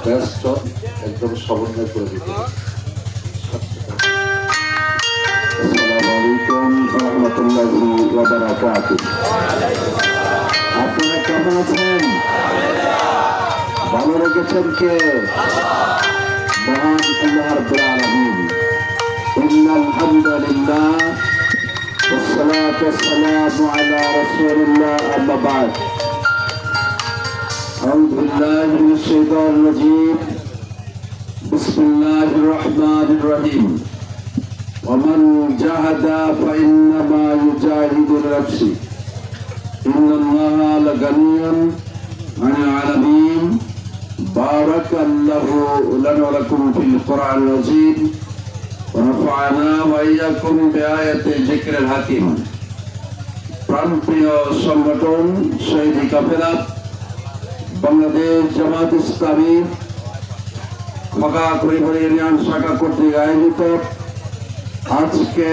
ব্যস্ত একদম সমন্বয় করে দিতে। আসসালামু আলাইকুম ওয়া রাহমাতুল্লাহি ওয়া বারাকাতুহু। আপনারা কেমন আছেন? ভালো রেখেছেন কে? মহান আল্লাহ রাব্বুল আলামিন। ইন্নাল হামদালিল্লাহ والصلاة والسلام على رسول الله أما بعد أعوذ بالله من الشيطان الرجيم بسم الله الرحمن الرحيم ومن جاهد فإنما يجاهد لنفسه إن الله لغني عن العالمين بارك الله لنا ولكم في القرآن العظيم ونفعنا وإياكم بآيات الذكر الحكيم। প্রাণপ্রিয় সংগঠন শহীদ কাফেলা বাংলাদেশ জামাত ইসলামী মগা করিমপুর ইউনিয়ন শাখা কর্তৃক আয়োজিত আজকে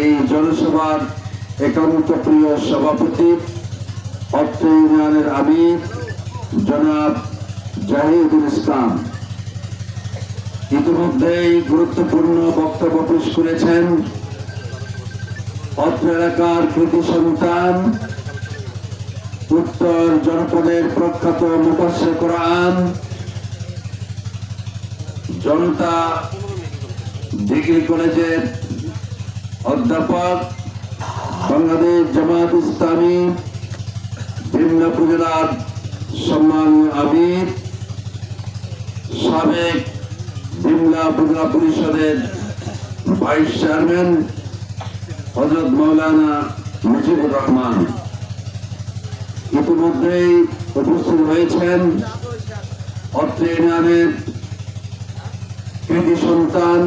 এই জনসভার একান্ত প্রিয় সভাপতি অত্র ইউনিয়নের আমির জনাব জাহিদুল ইসলাম ইতিমধ্যেই গুরুত্বপূর্ণ বক্তব্য পেশ করেছেন। অত্র এলাকার কৃতি সন্তান উত্তর জনপদের প্রখ্যাত মুফাসসির কোরআন জনতা ডিগ্রি কলেজের অধ্যাপক বাংলাদেশ জামাত ইসলামী বিভিন্ন উপজেলার সম্মানীয় আমির সাবেক বিমলা উপজেলা পরিষদের ভাইস চেয়ারম্যান হযরত মাওলানা মুজিবুর রহমান ইতিমধ্যেই উপস্থিত হয়েছেন। অত্র ইউনিয়নের কৃতি সন্তান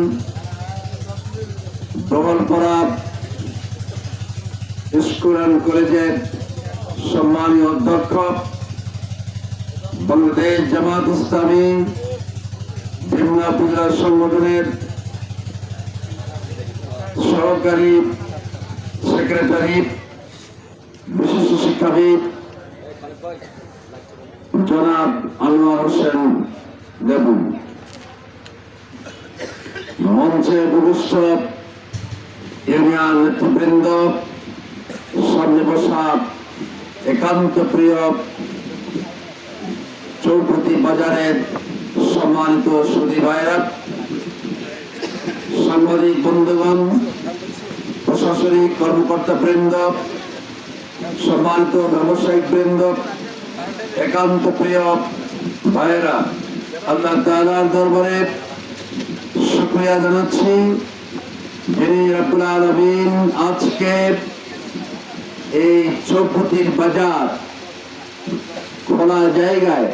দোহলপাড়া স্কুল অ্যান্ড কলেজের সম্মানীয় অধ্যক্ষ বাংলাদেশ জামাত ইসলামী বিমলা উপজেলা সংগঠনের সহকারী সেক্রেটারি বিশিষ্ট শিক্ষাবিদ জনাব আনোয়ার হোসেন দেবু, মঞ্চে উপবিষ্ট ইউনিয়ন নেতৃবৃন্দ, সামনে বসা একান্ত প্রিয় চৌপতি বাজারের সম্মানিত সুধী ভাইরা, সাংবাদিক বন্ধুগণ, প্রশাসনিক কর্মকর্তা বৃন্দ, সম্মানিত ব্যবসায়িক বৃন্দ, একান্ত প্রিয় ভাইরা, আল্লাহ তাআলার দরবারে শুকরিয়া জানাচ্ছি যিনি রব্বুল আলামিন আজকে এই চৌপতির বাজার খোলা জায়গায়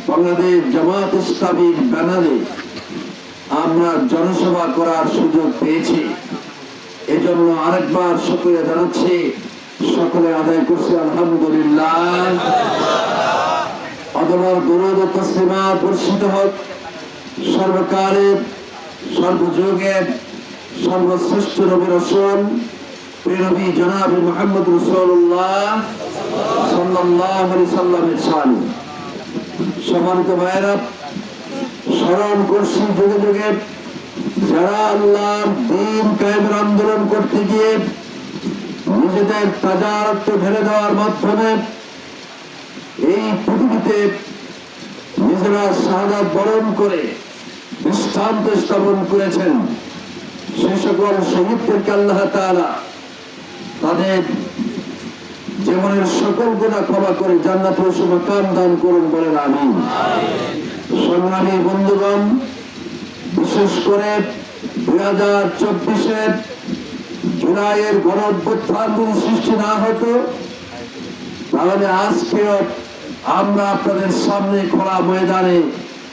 বাংলাদেশ জামাত ইসলামীর ব্যানারে আমরা জনসভা করার সুযোগ পেয়েছি। এজন্য আরেকবার শুকরিয়া জানাচ্ছি। সকলে আদায় করছি আলহামদুলিল্লাহ। আদরের দরুদ ও তাসলিমাত বর্ষিত হোক সর্বকালের সর্বযুগের সর্বশ্রেষ্ঠ নবী রাসূল প্রিয় নবী জনাব মুহাম্মদ রাসূলুল্লাহ সাল্লাল্লাহু আলাইহি সাল্লামের শানে। সম্মানিত ভাইরা, স্মরণ করছি যুগে যুগে যারা আল্লাহর দ্বীন কায়েমের আন্দোলন করতে গিয়ে নিজেদের তাজা রক্ত ঢেলে দেওয়ার মাধ্যমে এই পৃথিবীতে নিজেরা শাহাদাত বরণ করে দৃষ্টান্ত স্থাপন করেছেন, সেই সকল শহীদদেরকে আল্লাহ তাআলা তাদের জীবনের সকল গুনাহ ক্ষমা করে জান্নাতুল মাকাম দান করুন বলেন আমিন। সংগ্রামী বন্ধুগণ, বিশেষ করে 2024-এর জুলাইয়ের গণ অভ্যুত্থান যদি সৃষ্টি না হতো তাহলে আজকেও আমরা আপনাদের সামনে খোলা ময়দানে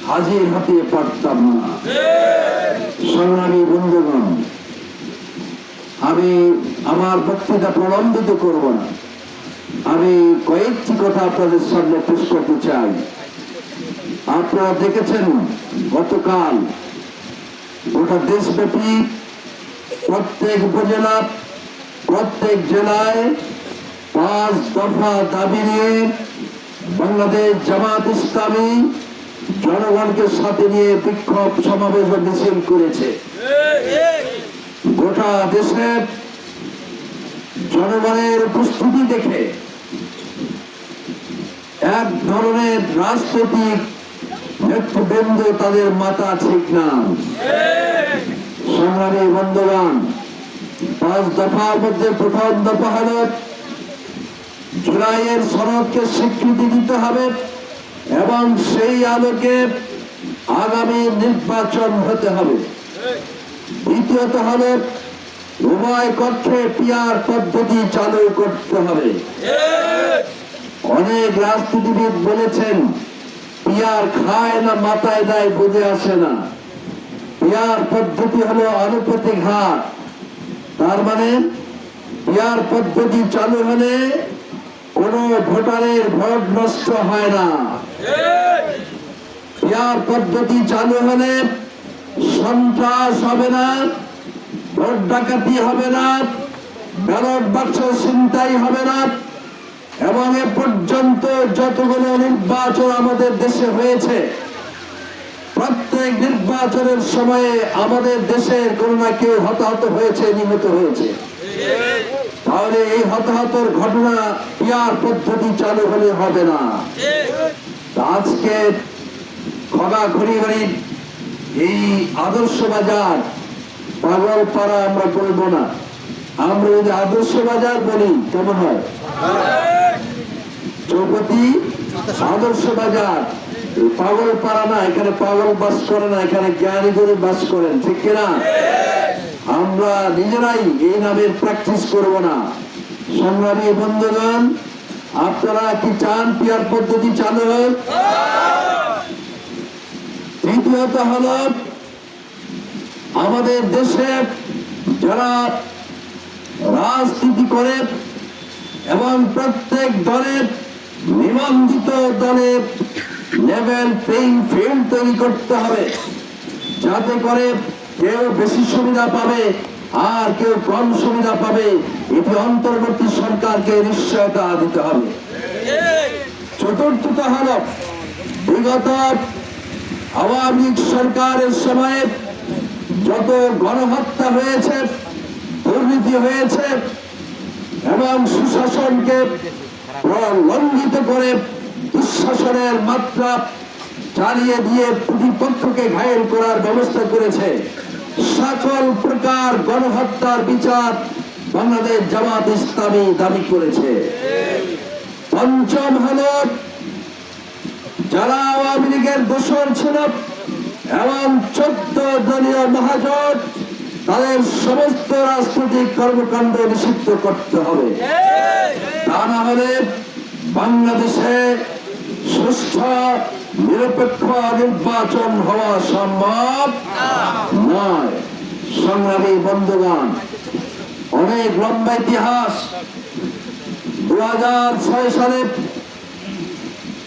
হাজির হতে পারতাম না। সংগ্রামী বন্ধুগণ, আমি আমার বক্তৃতা প্রলম্বিত করব না, আমি কয়েকটি কথা আপনাদের সামনে পেশ করতে চাই। আপনারা দেখেছেন গতকাল গোটা দেশব্যাপী প্রত্যেক উপজেলা প্রত্যেক জেলায় 5 দফা দাবি নিয়ে বাংলাদেশ জামাত ইসলামী জনগণকে সাথে নিয়ে বিক্ষোভ সমাবেশ ও মিছিল করেছে। গোটা দেশে জনগণের উপস্থিতি দেখে এক ধরনের রাজনৈতিক নেতৃবৃন্দ তাদের মাথা ঠিক না। সংগ্রামী বন্ধুগণ, 5 দফার মধ্যে প্রথম দফা হল জুলাইয়ের সনদকে স্বীকৃতি দিতে হবে এবং সেই আলোকে আগামী নির্বাচন হতে হবে। দ্বিতীয়ত হল উভয় কক্ষে পিআর পদ্ধতি চালু করতে হবে। অনেক রাজনীতিবিদ বলেছেন পিআর খায় না মাথায় দেয় বুঝে আসে না। পিআর পদ্ধতি হলো আনুপাতিক হার, তার মানে পিআর পদ্ধতি চালু হলে কোন ভোটারের ভোট নষ্ট হয় না। পিআর পদ্ধতি চালু হলে সন্ত্রাস হবে না, ভোট ডাকাতি হবে না, ব্যালট বাক্স ছিনতাই হবে না এবং এ পর্যন্ত যতগুলো নির্বাচন আমাদের দেশে হয়েছে প্রত্যেক নির্বাচনের সময়ে আমাদের দেশের কোনো না কেউ হতাহত হয়েছে, নিহত হয়েছে। তাহলে এই হতাহতের ঘটনা পিআর পদ্ধতি চালু হলে হবে না। আজকে খগাঘড়িবাড়ির এই আদর্শ বাজার পাগলপাড়া আমরা বলবো না, আমরা যদি আদর্শ বাজার বলি কেমন হয়? চৌপতি আদর্শ বাজার, পাগলপাড়া না। এখানে পাগল বাস করে না, এখানে জ্ঞানী করে বাস করেন, ঠিক কিনা? আমরা নিজেরাই এই নামের প্র্যাকটিস করব না। সংগ্রামী বন্ধুগণ, আপনারা কি চান পিআর পদ্ধতি চালু হোক? তৃতীয়ত হল আমাদের দেশে যারা রাজনীতি করে এবং প্রত্যেক দলের নিবন্ধিত দলের লেভেল প্লেইং ফিল্ড তৈরি করতে হবে, যাতে করে কেউ বেশি সুবিধা পাবে আর কেউ কম সুবিধা পাবে। এটি অন্তর্বর্তী সরকারকে নিশ্চয়তা দিতে হবে। চতুর্থত হল বিগত আওয়ামী লীগ সরকারের সময়ে যত গণহত্যা হয়েছে, দুর্নীতি হয়েছে এবং সুশাসনকে লঙ্ঘিত করে দুঃশাসনের মাত্রা চালিয়ে দিয়ে প্রতিপক্ষকে ঘায়েল করার ব্যবস্থা করেছে, সকল প্রকার গণহত্যার বিচার বাংলাদেশ জামাত ইসলামী দাবি করেছে। পঞ্চম হল যারা আওয়ামী লীগের দোসর ছিল এবং 14 দলীয় মহাজোট, তাদের সমস্ত রাজনৈতিক কর্মকাণ্ড নিষিদ্ধ করতে হবে। তা না হলে বাংলাদেশে সুষ্ঠু নিরপেক্ষ নির্বাচন হওয়া সম্ভব নয়। সংগ্রামী বন্ধুগণ, অনেক লম্বা ইতিহাস। 2006 সালে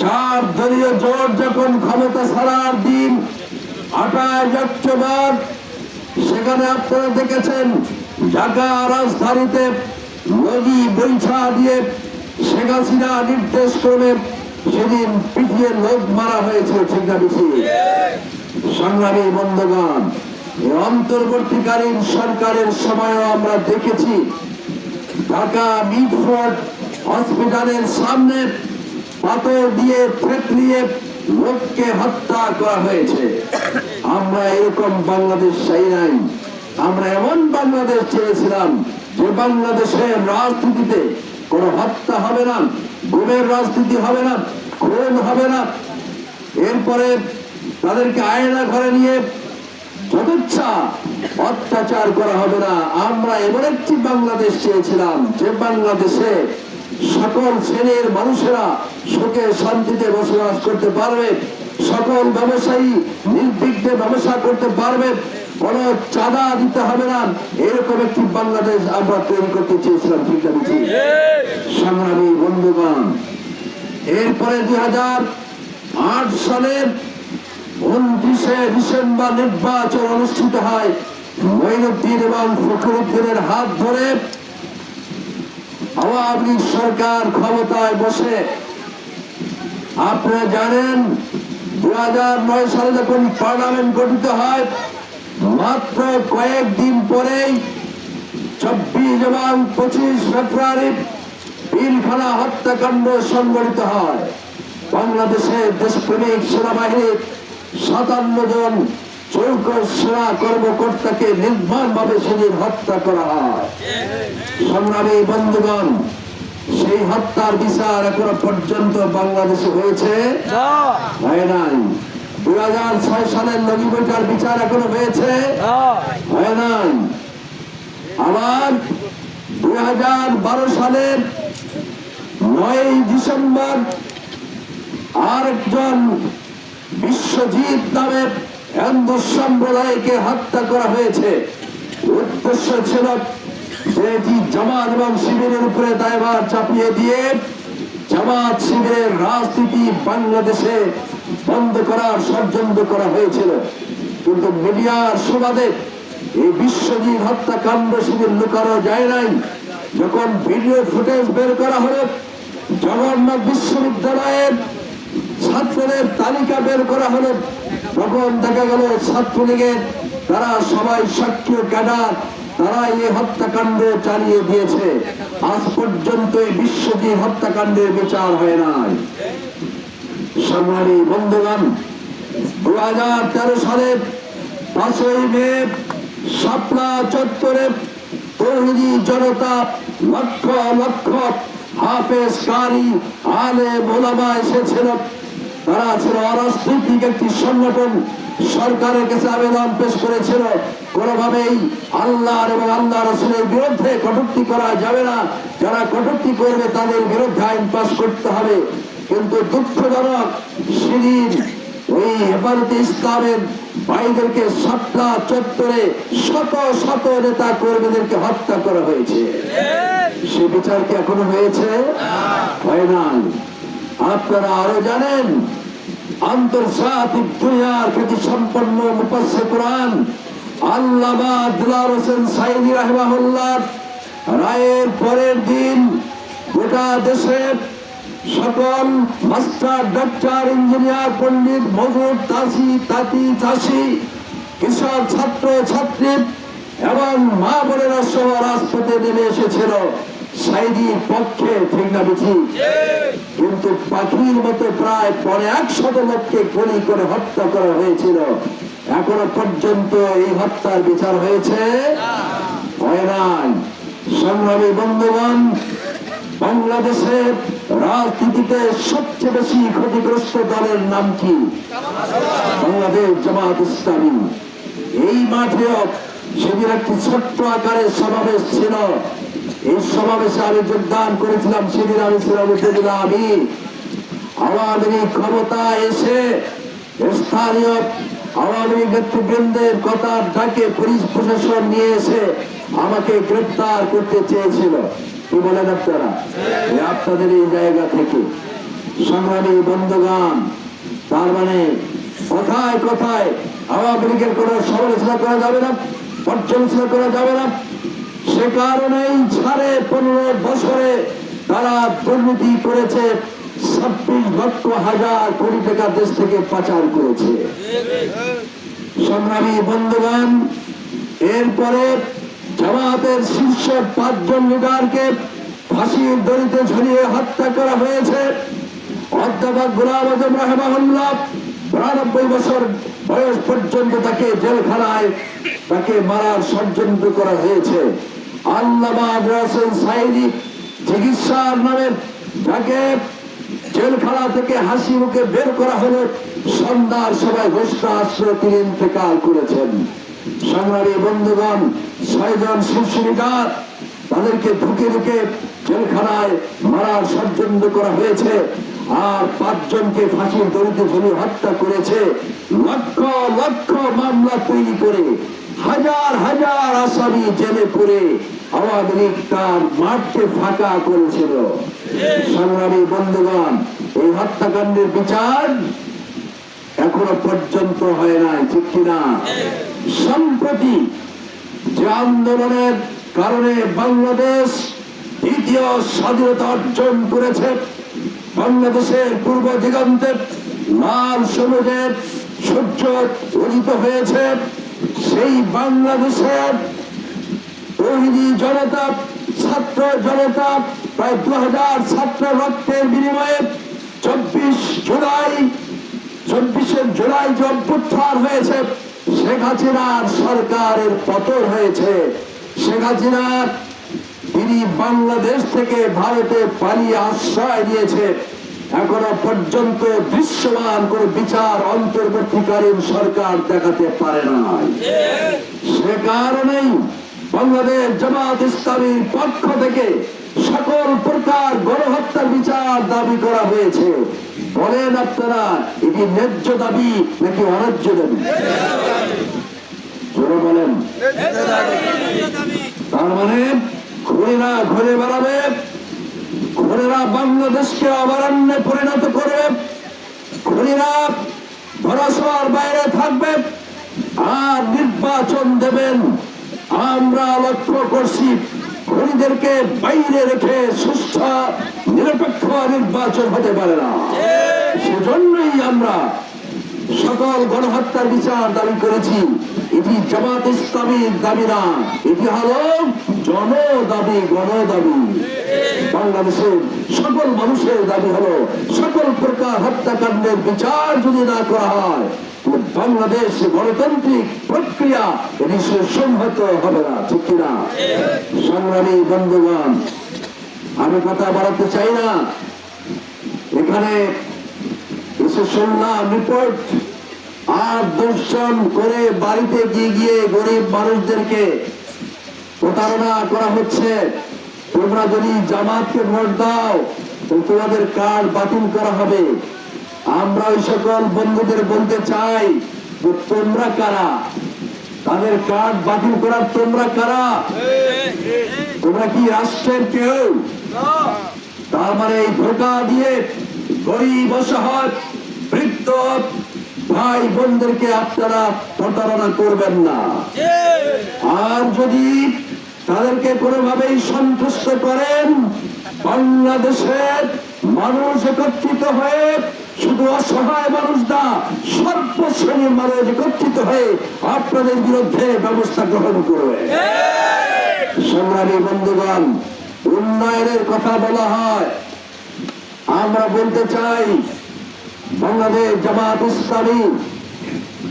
4 দলীয় জোট যখন ক্ষমতা ছাড়ার দিন 28 অক্টোবর, সেখানে আপনারা দেখেছেন ঢাকা রাজধানীতে নদী বৈঠা দিয়ে শেখ হাসিনা নির্দেশ ক্রমে সেদিন পিটিয়ে লোক মারা হয়েছে, ঠিক না বেশি? সংগ্রামী বন্ধুগণ, এই অন্তর্বর্তীকালীন সরকারের সময়ও আমরা দেখেছি ঢাকা মিডফোর্ড হসপিটালের সামনে পাথর দিয়ে থেতলিয়ে লোককে হত্যা করা হয়েছে। আমরা এরকম বাংলাদেশ চাই নাই। আমরা এমন বাংলাদেশ চেয়েছিলাম যে বাংলাদেশের রাজনীতিতে কোনো হত্যা হবে না, গুমের রাজনীতি হবে না, খুন হবে না, এরপরে তাদেরকে আয়না ঘরে নিয়ে যথেচ্ছা অত্যাচার করা হবে না। আমরা এমন একটি বাংলাদেশ চেয়েছিলাম যে বাংলাদেশে সকল শ্রেণীর মানুষেরা সুখে শান্তিতে বসবাস করতে পারবে, সকল ব্যবসায়ী নির্বিঘ্নে ব্যবসা করতে পারবে, কোন চাঁদা দিতে হবে না, এরকম একটি বাংলাদেশ আমরা তৈরি করতে চেয়েছিলাম, ঠিক না? সংগ্রামী বন্ধুগণ, এরপরে 2008 সালের 29শে ডিসেম্বর নির্বাচন অনুষ্ঠিত হয়। মঈনুদ্দিন এবং ফখরুদ্দিনের হাত ধরে আওয়ামী লীগ সরকার ক্ষমতায় বসে। আপনারা জানেন 2009 সালে যখন পার্লামেন্ট গঠিত হয়, মাত্র কয়েকদিন পরেই 24 এবং 25 ফেব্রুয়ারি পিলখানা হত্যাকাণ্ড সংঘটিত হয়। বাংলাদেশের দেশপ্রেমিক সেনাবাহিনীর 57 জন চৌকস সেনা কর্মকর্তাকে নির্মমভাবে সেদিন হত্যা করা হয়। সংগ্রামী বন্ধুগণ, সেই হত্যার বিচার এখনো পর্যন্ত বাংলাদেশে হয়েছে হয় নাই। 2006 সালের লগি বইটার বিচার এখনো হয়েছে হয় নাই। আবার 2012 সালের 9 ডিসেম্বর আরেকজন বিশ্বজিৎ নামে হিন্দু সম্প্রদায়কে হত্যা করা হয়েছে। উদ্দেশ্য ছিল যে এটি জামাত এবং শিবিরের উপরে দায়ভার চাপিয়ে দিয়ে জামাত শিবিরের রাজনীতি বাংলাদেশে বন্ধ করার ষড়যন্ত্র করা হয়েছিল। কিন্তু মিডিয়ার সুবাদে এই বিশ্বজিৎ হত্যাকাণ্ড শিবির লুকানো যায় নাই। যখন ভিডিও ফুটেজ বের করা হলো, জগন্নাথ বিশ্ববিদ্যালয়ের ছাত্রদের তালিকা বের করা হলো, তখন দেখা গেল ছাত্রলীগের তারা সবাই সক্রিয় ক্যাডার, তারা এই হত্যাকাণ্ড চালিয়ে দিয়েছে। আজ পর্যন্ত এই বিশ্বজিৎ হত্যাকাণ্ডের বিচার হয় নাই। সংগ্রামী বন্ধুগণ, 2013 সালের 5ই মে শাপলা চত্বরে তৌহিদি জনতা লক্ষ লক্ষ হাফেজ কারি আলেম ওলামা এসেছিল। তারা ছিল অরাজনৈতিক একটি সংগঠন। সরকারের কাছে আবেদন পেশ করেছিল, কোনোভাবেই আল্লাহর এবং আল্লাহ রাসূলের বিরুদ্ধে কটূক্তি করা যাবে না, যারা কটূক্তি করবে তাদের বিরুদ্ধে আইন পাস করতে হবে। কিন্তু দুঃখজনক, সেদিন ওই হেফাজতে ইসলামের ভাইদেরকে শাপলা চত্বরে শত শত নেতা কর্মীদেরকে হত্যা করা হয়েছে। সে বিচার কি এখনো হয়েছে? হয় নাই। আপনারা আরো জানেন, আন্তর্জাতিক দুনিয়ার খ্যাতি সম্পন্ন মুফাসসির কোরআন আল্লামা দিলওয়ার হোসেন সাঈদী রাহিমাহুল্লাহ রায়ের পরের দিন গোটা দেশে সকল মাস্টার, ডাক্তার, ইঞ্জিনিয়ার, পণ্ডিত, মজুর, তাঁতি, চাষি, কৃষক, ছাত্র ছাত্রী এবং মা বোনেরা সহ রাজপথে নেমে এসেছিল সাঈদীর পক্ষে, ঠিক না বেঠিক? কিন্তু পাখির মতো প্রায় 100 লোককে গুলি করে হত্যা করা হয়েছিল। এখনো পর্যন্ত এই হত্যার বিচার হয়েছে? হয় নাই। সংগ্রামী বন্ধুগণ, বাংলাদেশের রাজনীতিতে সবচেয়ে বেশি ক্ষতিগ্রস্ত দলের নাম কি? বাংলাদেশ জামাত ইসলামী। এই মাঠেও সেদিন একটি ছোট্ট আকারের সমাবেশ ছিল। এই সমাবেশে আমি যোগদান করেছিলাম। সেদিন আমি ছিলাম উপজেলা আমির। আওয়ামী লীগ ক্ষমতায় এসে স্থানীয় আওয়ামী লীগ নেতৃবৃন্দের কথার ডাকে পুলিশ প্রশাসন নিয়ে এসে আমাকে গ্রেফতার করতে চেয়েছিল। কি বলেন আপনারা? আপনাদের এই জায়গা থেকে সংগ্রামী বন্ধুগণ, তার মানে কথায় কথায় আওয়ামী লীগের কোন সমালোচনা করা যাবে না, পর্যালোচনা করা যাবে না। সে কারণেই 15.5 বছরে তারা দুর্নীতি করেছে, 26 লক্ষ হাজার কোটি টাকা দেশ থেকে পাচার করেছে। সংগ্রামী বন্ধুগণ, এরপরে জামাতের শীর্ষ 5 জন লিডারকে ফাঁসির দড়িতে ঝুলিয়ে হত্যা করা হয়েছে। অধ্যাপক গোলাম আজম রাহিমাহুল্লাহ 92 বছর বয়স পর্যন্ত তাকে জেলখানায় তাকে মারার ষড়যন্ত্র করা হয়েছে। আল্লামা হোসেন সাঈদী চিকিৎসার নামে তাকে জেলখানা থেকে হাসি মুখে বের করা হলো। সন্ধ্যার সময় ঘোষণা আসলে তিনি ইন্তেকাল করেছেন। সংগ্রামী বন্ধুগণ, 6 জন শীর্ষ লিডার, তাদেরকে ঢুকে ঢুকে জেলখানায় মারার ষড়যন্ত্র করা হয়েছে। আর 5 জনকে ফাঁসির দড়িতে ঝুলিয়ে হত্যা করেছে। লক্ষ লক্ষ মামলা তৈরি করে, হাজার হাজার আসামি জেলে পুরে আওয়ামী লীগ তার মাঠকে ফাঁকা করেছিল। সংগ্রামী বন্ধুগণ, এই হত্যাকাণ্ডের বিচার এখনো পর্যন্ত হয় নাই, ঠিক কিনা? সম্প্রতি যে আন্দোলনের কারণে বাংলাদেশ দ্বিতীয় স্বাধীনতা অর্জন করেছে, বাংলাদেশের পূর্ব দিগন্তে লাল সবুজের সূর্য উদিত হয়েছে, সেই বাংলাদেশের তৌহিদি জনতা, ছাত্র জনতা, প্রায় 2000 ছাত্র রক্তের বিনিময়ে 24শে জুলাই যে অভ্যুত্থান হয়েছে, শেখ হাসিনার সরকারের পতন হয়েছে। শেখ হাসিনা তিনি বাংলাদেশ থেকে ভারতে পালিয়ে আশ্রয় দিয়েছে। এখনো পর্যন্ত দৃশ্যমান কোন বিচার অন্তর্বর্তীকালীন সরকার দেখাতে পারে নাই। সে কারণেই বাংলাদেশ জামাত ইসলামীর পক্ষ থেকে সকল প্রকার গণহত্যার বিচার দাবি করা হয়েছে। বলেন আপনারা, এটি ন্যায্য দাবি নাকি অন্যায্য দাবি? জোরে বলেন। তার মানে খুনিরা ঘুরে বেড়াবে, খুনিরা বাংলাদেশকে অভয়ারণ্যে পরিণত করবে, খুনিরা ধরাছোঁয়ার বাইরে থাকবে আর নির্বাচন দেবেন। আমরা লক্ষ্য করছি খুনিদেরকে বাইরে রেখে সুষ্ঠু নিরপেক্ষ নির্বাচন হতে পারে না। সেজন্যই আমরা সকল গণহত্যার বিচার দাবি করেছি। এটি জামাত ইসলামীর দাবি না, এটি হলো জনদাবি, গণদাবি। বাংলাদেশের সকল মানুষের দাবি হলো সকল প্রকার হত্যাকাণ্ডের বিচার যদি না করা হয়, বাংলাদেশ গণতান্ত্রিক প্রক্রিয়া এটি সংহত হবে না, ঠিক কিনা? সংগ্রামী বন্ধুগণ, আমি কথা বাড়াতে চাই না। এখানে এসে শুনলাম রিপোর্ট, আর দর্শন করে বাড়িতে গিয়ে গরিব মানুষদেরকে প্রতারণা করা হচ্ছে। তোমরা যদি জামাতকে ভোট দাও তোমাদের কার্ড বাতিল করা হবে। আমরা ওই সকল বন্ধুদের বলতে চাই যে তোমরা কারা, তাদের কার্ড বাতিল করার তোমরা কারা? তোমরা কি রাষ্ট্রের কেউ? তার মানে এই ধোঁকা দিয়ে গরিব, অসহায়, বৃদ্ধ ভাই বোনদেরকে আপনারা প্রতারণা করবেন না। আর যদি তাদেরকে কোনোভাবেই সন্তুষ্ট করেন, বাংলাদেশের মানুষ একত্রিত হয়ে, শুধু অসহায় মানুষ না, সর্বশ্রেণীর মানুষ একত্রিত হয়ে আপনাদের বিরুদ্ধে ব্যবস্থা গ্রহণ করবে। সংগ্রামী বন্ধুগণ, উন্নয়নের কথা বলা হয়, আমরা বলতে চাই বাংলাদেশ জামাত ইসলামী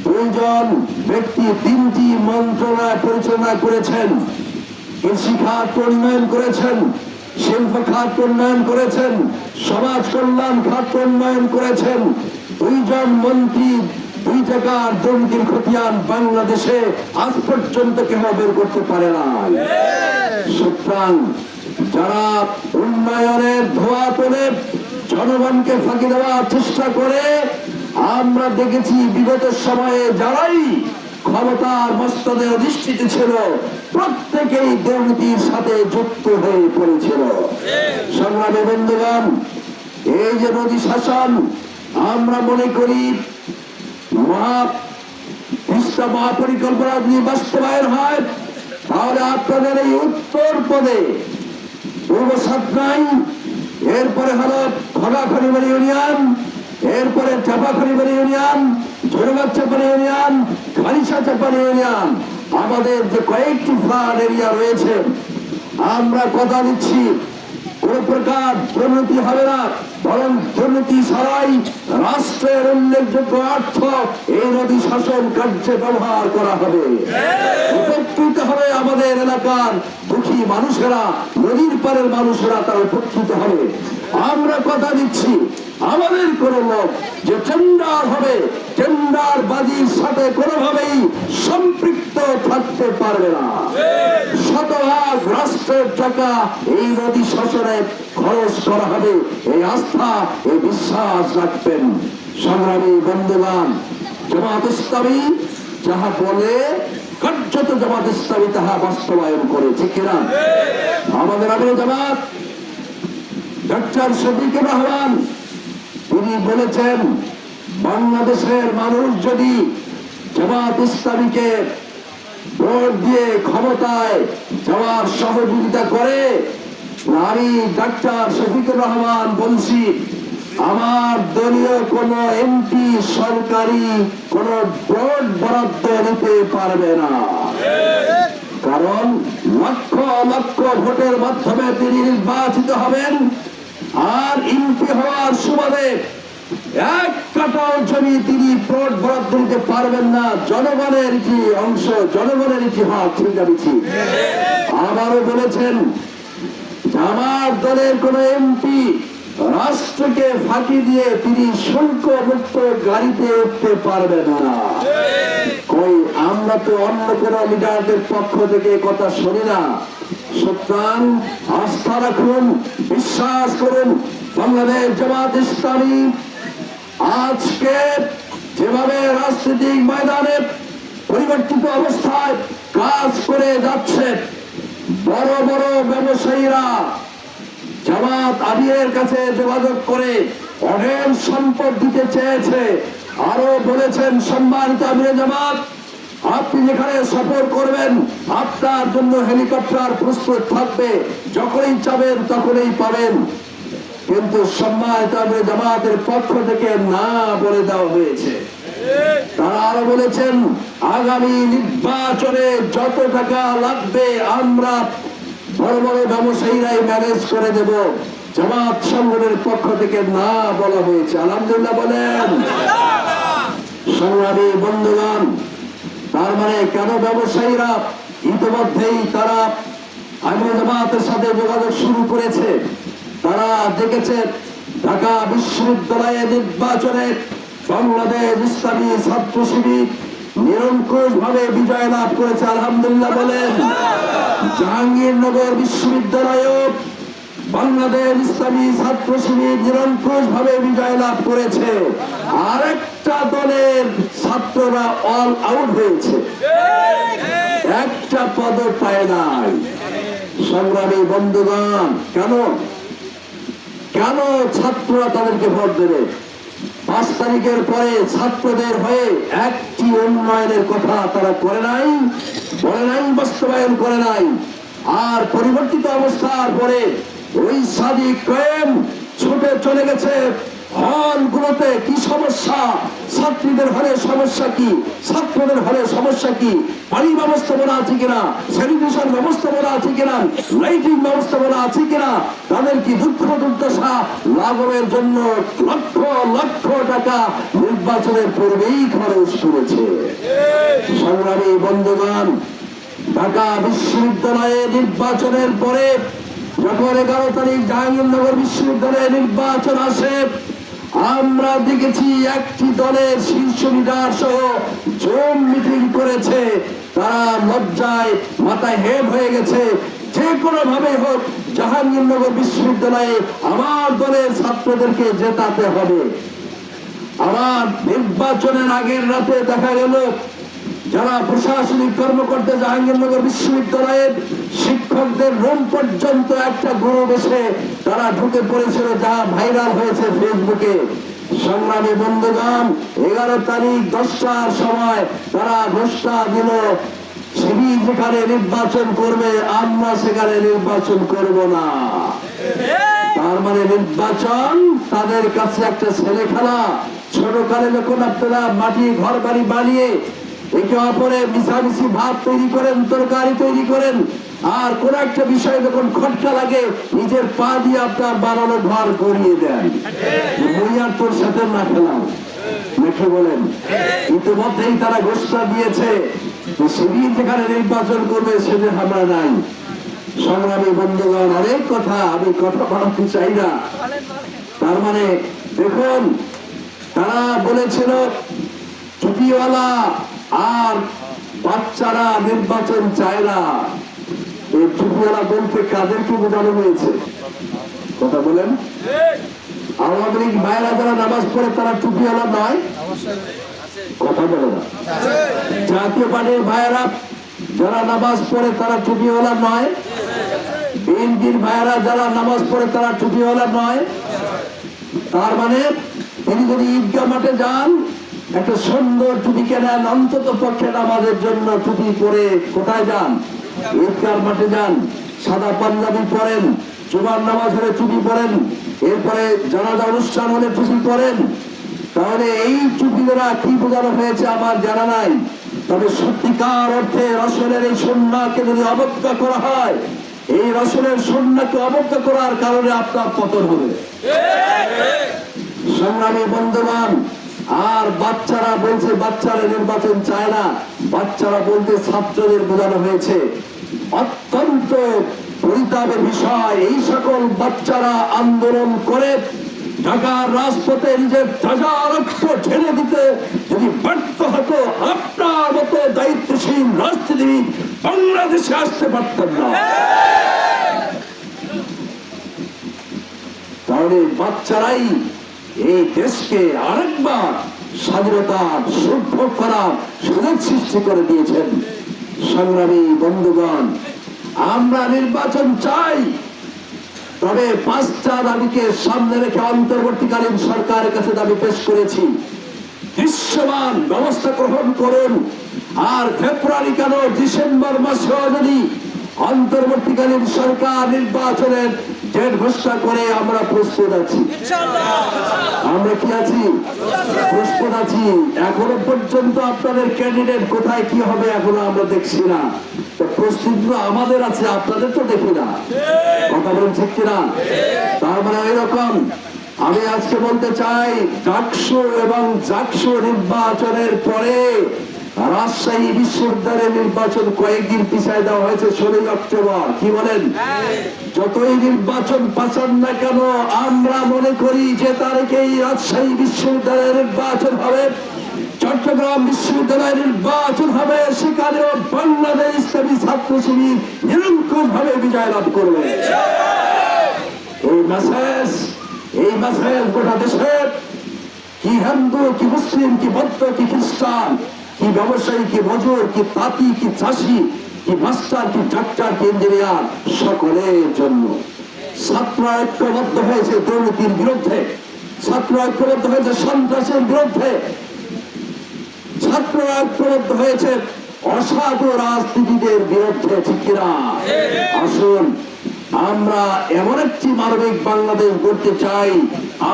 2 জন ব্যক্তি 3টি মন্ত্রণালয় পরিচালনা করেছেন। কৃষি খাত উন্নয়ন করেছেন, শিল্প খাত উন্নয়ন করেছেন, সমাজ কল্যাণ খাত উন্নয়ন করেছেন। 2 জন মন্ত্রী 2 টাকার দুর্নীতির খতিয়ান বাংলাদেশে আজ পর্যন্ত কেউ বের করতে পারে না। সুতরাং যারা উন্নয়নের ধোঁয়া তোলে, জনগণকে ফাঁকি দেওয়ার চেষ্টা করে, আমরা দেখেছি বিগত সময়ে যারাই ক্ষমতার মস্তদে অধিষ্ঠিত ছিল প্রত্যেকেই দুর্নীতির সাথে যুক্ত হয়ে পড়েছিল। সংগ্রামী বন্ধুগণ, এই যে নদী শাসন, আমরা মনে করি মহাপরিকল্পনা যদি বাস্তবায়ন হয়, তাহলে আপনাদের এই উত্তর পদে পূর্ব সাতনাই, এরপরে হলো খগাখড়িবাড়ি ইউনিয়ন, এরপরে চাপাখড়িবাড়ি ইউনিয়ন, ঝোরগাছাপাড়ি ইউনিয়ন, খালিশাচাপাড়ি ইউনিয়ন, আমাদের যে কয়েকটি ফ্লাড এরিয়া রয়েছে, আমরা কথা দিচ্ছি কোন প্রকার দুর্নীতি হবে না, বরং দুর্নীতি ছাড়াই রাষ্ট্রের উল্লেখযোগ্য অর্থ এই নদী শাসন কার্যে ব্যবহার করা হবে। উপকৃত হবে আমাদের এলাকার দুঃখী মানুষেরা, নদীর পারের মানুষেরা তারা উপকৃত হবে। আমরা কথা দিচ্ছি আমাদের কোন লোক যে টেন্ডার হবে, টেন্ডার বাজির সাথে কোনোভাবেই সম্পৃক্ত থাকতে পারবে না। শতভাগ রাষ্ট্রের টাকা এই নদী শাসনে খরচ করা হবে, এই আস্থা, এই বিশ্বাস রাখবেন। সংগ্রামী বন্ধুগণ, জামাত ইসলামী যাহা বলে কার্যত জামাত ইসলামী তাহা বাস্তবায়ন করে, ঠিক কিনা? আমাদের আমির জামাত ডক্টর শফিকুর রহমান তিনি বলেছেন, বাংলাদেশের মানুষ যদি জামাত ইসলামীকে ভোট দিয়ে ক্ষমতায় যাওয়ার সহযোগিতা করে, আমি ডাক্তার শফিকুর রহমান বলছি আমার দলীয় কোন এমপি সরকারি কোন ভোট বরাদ্দ নিতে পারবে না, কারণ লক্ষ লক্ষ ভোটের মাধ্যমে তিনি নির্বাচিত হবেন। আর এমপি হওয়ার সুবাদে এক কাটাও জমি তিনি ভোট বরাদ্দ দিতে পারবেন না। জনগণের কি অংশ, জনগণের কি হক, ঠিক আছে। আবারও বলেছেন আমার দলের কোন এমপি রাষ্ট্রকে ফাঁকি দিয়ে তিনি শুল্ক মুক্ত গাড়িতে উঠতে পারবেন না। কই আমরা তো অন্য কোন লিডারদের পক্ষ থেকে কথা শুনি না। সুতরাং আস্থা রাখুন, বিশ্বাস করুন, বাংলাদেশ জামাত ইসলামী আজকে যেভাবে রাজনৈতিক ময়দানে পরিবর্তিত অবস্থায় কাজ করে যাচ্ছে, বড় বড় ব্যবসায়ীরা জামাত আমিরের কাছে যোগাযোগ করে অনেক সম্পদ দিতে চেয়েছে। আরো বলেছেন সম্মানিত আমিরে জামাত, আপনি যেখানে সফর করবেন আপনার জন্য হেলিকপ্টার প্রস্তুত থাকবে, যখনই চাবেন তখনই পাবেন। কিন্তু সম্মানিত আমিরে জামাতের পক্ষ থেকে না বলে দেওয়া হয়েছে। তারা আরো বলেছেন আগামী নির্বাচনে যত টাকা লাগবে আমরা বড় বড় ব্যবসায়ীরাই ম্যানেজ করে দেব। জামাত সংগঠনের পক্ষ থেকে না বলা হয়েছে। আলহামদুলিল্লাহ বলেন। সংগ্রামী বন্ধুগণ, তার মানে কেন ব্যবসায়ীরা ইতিমধ্যেই তারা আমিরে জামাতের সাথে যোগাযোগ শুরু করেছে। তারা দেখেছে ঢাকা বিশ্ববিদ্যালয়ে নির্বাচনে বাংলাদেশ ইসলামী ছাত্র শিবির নিরঙ্কুশ ভাবে বিজয় লাভ করেছে। আলহামদুলিল্লাহ বলেন। জাহাঙ্গীরনগর বিশ্ববিদ্যালয়েও বাংলাদেশ ইসলামী ছাত্র শিবির নিরঙ্কুশ ভাবে বিজয় লাভ করেছে। আরেকটা দলের ছাত্ররা অল আউট হয়েছে, একটা পদ পায় নাই। সংগ্রামী বন্ধুগণ, কেন কেন ছাত্ররা তাদেরকে ভোট দেবে? 5 তারিখের পরে ছাত্রদের হয়ে একটি উন্নয়নের কথা তারা করে নাই, বলে নাই, বাস্তবায়ন করে নাই। আর পরিবর্তিত অবস্থার পরে ওই সাদিক কায়েম ছুটে চলে গেছে হলগুলোতে। কি সমস্যা? ছাত্রীদের হলে সমস্যা কি, ছাত্রদের হলে সমস্যা কি, পানি ব্যবস্থাপনা আছে কিনা, স্যানিটেশন ব্যবস্থাপনা আছে কিনা, লাইটিং ব্যবস্থাপনা আছে কিনা, তাদের কি দুঃখ দুর্দশা লাঘবের জন্য লক্ষ লক্ষ টাকা নির্বাচনের পূর্বেই খরচ করেছে। সংগ্রামী বন্ধুগণ, ঢাকা বিশ্ববিদ্যালয়ে নির্বাচনের পরে যখন 11 তারিখ জাহাঙ্গীরনগর বিশ্ববিদ্যালয়ে নির্বাচন আসে, আমরা দেখেছি একটি দলের শীর্ষ লিডার সহ জুম মিটিং করেছে। তারা লজ্জায় মাথায় হেড হয়ে গেছে। যে কোনো ভাবে হোক জাহাঙ্গীরনগর বিশ্ববিদ্যালয়ে আমার দলের ছাত্রদেরকে জেতাতে হবে। আবার নির্বাচনের আগের রাতে দেখা গেল যারা প্রশাসনিক কর্মকর্তা জাহাঙ্গীরনগর বিশ্ববিদ্যালয়ের শিক্ষকদের রুম পর্যন্ত একটা গ্রুপ এসে তারা ঢুকে পড়েছিল, যা ভাইরাল হয়েছে ফেসবুকে। সংগ্রামী বন্ধুগণ, 11 তারিখ 10টার সময় তারা ঘোষণা দিল শিবির যেখানে নির্বাচন করবে আমরা সেখানে নির্বাচন করব না। তার মানে নির্বাচন তাদের কাছে একটা ছেলে খেলা। ছোটকালে যখন আপনারা মাটি ঘর বাড়ি বানিয়ে একে অপরে মিশামিশি ভাত তৈরি করেন, তরকারি তৈরি করেন, আর কোন একটা বিষয় যখন খটকা লাগে নিজের পা দিয়ে আপনার বানানো ঘর গড়িয়ে দেন। মইয়ার তোর সাথে না খেলাম নাকি বলেন? ইতিমধ্যেই তারা ঘোষণা দিয়েছে শিবির যেখানে নির্বাচন করবে সেটা আমরা নাই। সংগ্রামী বন্ধুগণ, অনেক কথা, আমি কথা বাড়াতে চাই না। তার মানে দেখুন, তারা বলেছিল টুপিওয়ালা আর বাচ্চারা নির্বাচন চায় না। এই টুপিওয়ালা বলতে কাদেরকে বোঝানো হয়েছে? কথা বলেন। আওয়ামী লীগ ভাইরা যারা নামাজ পড়ে তারা টুপিওয়ালা নয়? কথা বলে না। জাতীয় পার্টির ভাইয়েরা যারা নামাজ পড়ে তারা টুপিওয়ালা নয়? বিএনপির ভাইয়েরা যারা নামাজ পড়ে তারা টুপিওয়ালা নয়? তার মানে তিনি যদি ঈদগাহ মাঠে যান একটা সুন্দর টুপি কেনেন, অন্তত পক্ষে নামাজের জন্য টুপি পরে কোথায় যান? ঈদগাহ মাঠে যান। সাদা পাঞ্জাবি পরেন, জুমার নামাজ হলে টুপি পরেন, এরপরে জানাজা অনুষ্ঠান হলে টুপি পরেন, তাহলে এই টুপি দ্বারা কি বোঝানো হয়েছে আমার জানা নাই। তবে সত্যিকার অর্থে রাসূলের এই সুন্নাহকে যদি অবজ্ঞা করা হয়, এই রাসূলের সুন্নাহকে অবজ্ঞা করার কারণে আপনার পতন হবে। সংগ্রামী বন্ধুগণ, আর বাচ্চারা বলছে বাচ্চারা নির্বাচন চায় না, বাচ্চারা বলতে ছাত্রদের বোঝানো হয়েছে। অত্যন্ত পরিতাপের বিষয়, এই সকল বাচ্চারা আন্দোলন করে ঢাকার রাজপথে নিজের তাজা রক্ত ঢেলে দিতে যদি ব্যর্থ হতো, আপনার মতো দায়িত্বশীল রাজনীতিবিদ বাংলাদেশে আসতে পারতেন না। তাহলে বাচ্চারাই এই দেশকে আরেকবার স্বাধীনতার সুভোগ করার সুযোগ সৃষ্টি করে দিয়েছেন। সংগ্রামী বন্ধুগণ, আমরা নির্বাচন চাই, তবে 5টা দাবিকে সামনে রেখে অন্তর্বর্তীকালীন সরকারের কাছে দাবি পেশ করেছি। দৃশ্যমান ব্যবস্থা গ্রহণ করুন। আর ফেব্রুয়ারি কেন, ডিসেম্বর মাসেও যদি অন্তর্বর্তীকালীন সরকার নির্বাচনের ডেট ঘোষণা করে আমরা প্রস্তুত আছি। আমরা কি আছি? প্রস্তুত আছি। এখনো পর্যন্ত আপনাদের ক্যান্ডিডেট কোথায় কি হবে এখনো আমরা দেখছি না, তো প্রস্তুত তো আমাদের আছে, আপনাদের তো দেখি না। কথা বলেন ঠিক কিনা? তার মানে এরকম আমি আজকে বলতে চাই, ডাকসু এবং জাকসু নির্বাচনের পরে রাজশাহী বিশ্ববিদ্যালয়ের নির্বাচন কয়েকদিন পিছায় দেওয়া হয়েছে 16 অক্টোবর। কি বলেন? যতই নির্বাচন পাচান না কেন, আমরা মনে করি যে তারিখেই রাজশাহী বিশ্ববিদ্যালয়ের নির্বাচন হবে, চট্টগ্রাম বিশ্ববিদ্যালয়ের নির্বাচন হবে, সেখানেও বাংলাদেশ ইসলামী ছাত্র শিবির নিরঙ্কুশ ভাবে বিজয় লাভ করবে। এই মেসেজ গোটা দেশের, কি হিন্দু, কি মুসলিম, কি বৌদ্ধ, কি খ্রিস্টান, কি ব্যবসায়ী, কি মজুর, কি তাঁতি, কি চাষি, কি মাস্টার, কি ডাক্তার, কি ইঞ্জিনিয়ার, সকলের জন্য। ছাত্র ঐক্যবদ্ধ হয়েছে দুর্নীতির বিরুদ্ধে, ছাত্র ঐক্যবদ্ধ হয়েছে সন্ত্রাসের বিরুদ্ধে, ছাত্র ঐক্যবদ্ধ হয়েছে অসাধু রাজনীতিদের বিরুদ্ধে। ঠিক কিনা? আসুন আমরা এমন একটি মানবিক বাংলাদেশ গড়তে চাই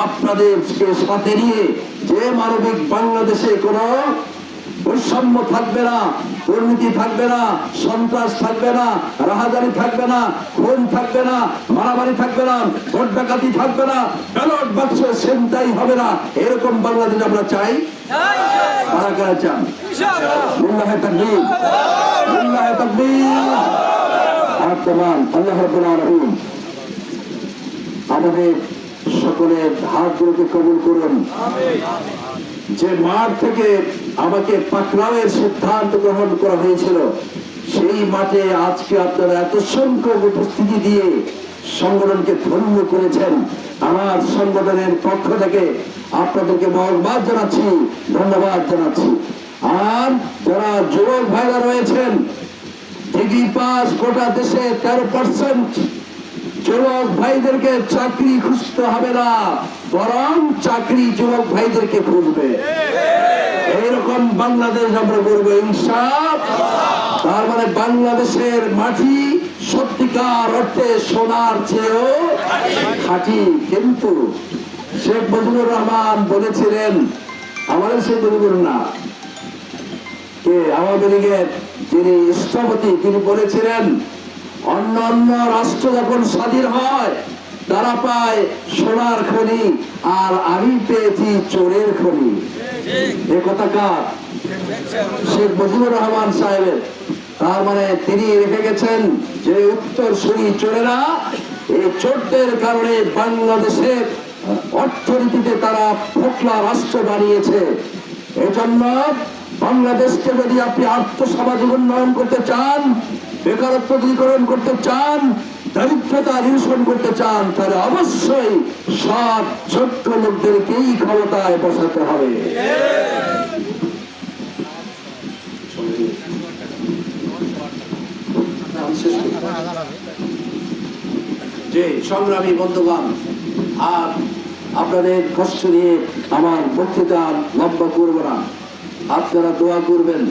আপনাদেরকে সাথে নিয়ে, যে মানবিক বাংলাদেশে কোনো বৈষম্য থাকবে না, দুর্নীতি থাকবে না, সন্ত্রাস থাকবে না, রাহাজানি থাকবে না, খুন থাকবে না, মারামারি থাকবে না, ভোট ডাকাতি থাকবে না, ব্যালট বাক্স ছিনতাই হবে না। এরকম বাংলাদেশ আমরা চাই। কারা কারা চান? লিল্লাহি তাকবীর, লিল্লাহি তাকবীর। আল্লাহ রাব্বুল আলামিন আমাদের সকলের হাতগুলোকে কবুল করুন। যে মাঠ থেকে আমাকে পাকড়াওয়ের সিদ্ধান্ত গ্রহণ করা হয়েছিল, সেই মাঠে আজকে আপনারা এত সংখ্যক উপস্থিতি দিয়ে সংগঠনকে ধন্য করেছেন। আমার সংগঠনের পক্ষ থেকে আপনাদেরকে মোবারকবাদ জানাচ্ছি, ধন্যবাদ জানাচ্ছি। আর যারা যুবক ভাইরা রয়েছেন, ডিগ্রি পাস গোটা দেশে 13%, যুবক ভাইদেরকে চাকরি খুঁজতে হবে না, বরং চাকরি যুবক ভাইদেরকে খুঁজবে। এইরকম বাংলাদেশ আমরা করবো ইনশাআল্লাহ। তার মানে বাংলাদেশের মাটি সত্যিকার অর্থে সোনার চেয়েও খাঁটি। কিন্তু শেখ মুজিবুর রহমান বলেছিলেন, আমাদের শেখ মুজিবুর না, কে আওয়ামী লীগের যিনি স্থপতি, তিনি বলেছিলেন, অন্য অন্য রাষ্ট্র যখন স্বাধীন হয় তারা পায় সোনার খনি, আর আমি পেয়েছি চোরের খনি। এ কথা কার? শেখ মুজিবুর রহমান সাহেবের। তার মানে তিনি রেখে গেছেন যে উত্তরসূরি চোরেরা, এই চোরদের কারণে বাংলাদেশের অর্থনীতিতে তারা ফোকলা রাষ্ট্র বানিয়েছে। এজন্য বাংলাদেশকে যদি আপনি আর্থসামাজিক উন্নয়ন করতে চান, বেকারত্ব দূরীকরণ করতে চান, দারিদ্রতা নিরসন করতে চান, তাহলে অবশ্যই সব যোগ্য লোকদেরকেই ক্ষমতায় বসাতে হবে। যে সংগ্রামী বন্ধুগণ, আর আপনাদের কষ্ট নিয়ে আমার বক্তৃতা লম্বা করব না। আপনারা দোয়া করবেন,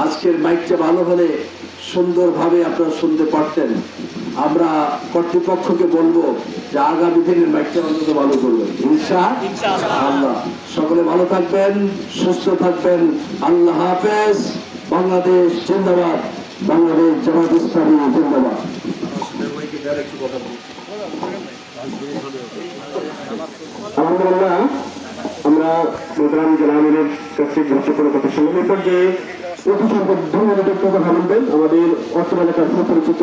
আজকের মাইকটা ভালো হলে সুন্দরভাবে আপনারা শুনতে পারতেন। আমরা কর্তৃপক্ষকে বলবো যে আগামী দিনের মাইকটা অন্তত ভালো করবেন ইনশাআল্লাহ। সকলে ভালো থাকবেন, সুস্থ থাকবেন। আল্লাহ হাফেজ। বাংলাদেশ জিন্দাবাদ, বাংলাদেশ জামাত ইসলামী জিন্দাবাদ। আলহামদুলিল্লাহ, আমরা মোহতারাম জেলা আমিরের কাছে গুরুত্বপূর্ণ কথা শুনলাম। এরপর যে অতি সম্পদ ধন্যবাদ কথা বলবেন আমাদের অত্র এলাকার সুপরিচিত